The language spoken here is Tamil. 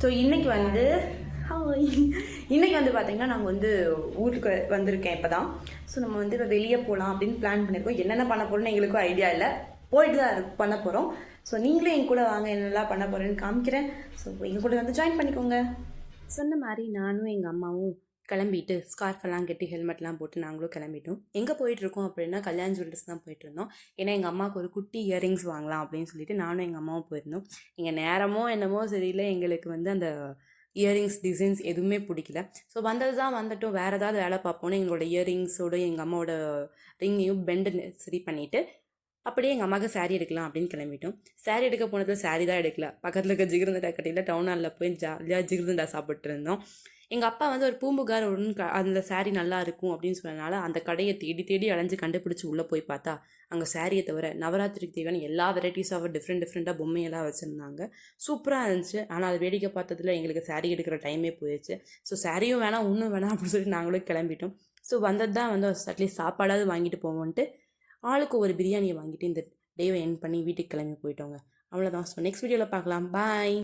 ஸோ இன்றைக்கி வந்து இன்றைக்கி வந்து பார்த்திங்கன்னா நாங்கள் வந்து ஊருக்கு வந்திருக்கேன் இப்போ தான். ஸோ நம்ம வந்து இப்போ வெளியே போகலாம் அப்படின்னு பிளான் பண்ணியிருக்கோம். என்னென்ன பண்ண போகிறோம்னு எங்களுக்கும் ஐடியா இல்லை, போயிட்டு தான் பண்ண போகிறோம். ஸோ நீங்களே என் கூட வாங்க, என்னெல்லாம் பண்ண போகிறேன்னு காமிக்கிறேன். ஸோ எங்கள் கூட வந்து ஜாயின் பண்ணிக்கோங்க. சொன்ன மாதிரி நானும் எங்கள் அம்மாவும் கிளம்பிட்டு ஸ்கார்ஃப் எல்லாம் கட்டி ஹெல்மெட்லாம் போட்டு நாங்களும் கிளம்பிட்டோம். எங்கே போயிட்டுருக்கோம் அப்படின்னா கல்யாண ஜுவல்லர்ஸ் தான் போயிட்டு இருந்தோம். ஏன்னா எங்கள் அம்மாவுக்கு ஒரு குட்டி இயரிங்ஸ் வாங்கலாம் அப்படின்னு சொல்லிட்டு நானும் எங்கள் அம்மாவும் போயிருந்தோம். எங்கள் நேரமோ என்னமோ சரியில்லை, எங்களுக்கு வந்து அந்த இயரிங்ஸ் டிசைன்ஸ் எதுவுமே பிடிக்கல. ஸோ வந்தது தான் வந்துட்டோம், வேறு ஏதாவது வேலை பார்ப்போன்னு எங்களோட இயரிங்ஸோட எங்கள் அம்மாவோட ரிங்கையும் பெண்டு சரி பண்ணிவிட்டு அப்படியே எங்கள் அம்மாவுக்கு சாரீ எடுக்கலாம் அப்படின்னு கிளம்பிட்டோம். சாரீ எடுக்க போனது சாரீ தான் எடுக்கல, பக்கத்தில் இருக்க ஜிகிருந்தண்டா கட்டியில் டவுன் ஹாலில் போய் ஜாலியாக ஜிகிருந்தண்டா சாப்பிட்டு இருந்தோம். எங்கள் அப்பா வந்து ஒரு பூம்புகார் ஒன்று அந்த சாரீ நல்லா இருக்கும் அப்படின்னு சொன்னதுனால அந்த கடையை தேடி தேடி அலைஞ்சு கண்டுபிடிச்சி உள்ளே போய் பார்த்தா அங்கே சாரியை தவிர நவராத்திரிக்கு தேவையான எல்லா வெரைட்டிஸ் ஆஃப் டிஃப்ரெண்ட்டாக பொம்மையெல்லாம் வச்சுருந்தாங்க. சூப்பராக இருந்துச்சு. ஆனால் அது வேடிக்கை பார்த்ததில் எங்களுக்கு சாரீ எடுக்கிற டைமே போயிடுச்சு. ஸோ சாரியும் வேணாம் ஒன்றும் வேணாம் அப்படின்னு சொல்லிட்டு நாங்களும் கிளம்பிட்டோம். ஸோ வந்தது தான் வந்து அட்லீஸ்ட் சாப்பாடாவது வாங்கிட்டு போவோன்ட்டு ஆளுக்கு ஒரு பிரியாணியை வாங்கிட்டு இந்த டேவை எண்ட் பண்ணி வீட்டுக்கு கிளம்பி போயிட்டோங்க. அவ்வளோதான். ஸோ நெக்ஸ்ட் வீடியோவில் பார்க்கலாம். பாய்.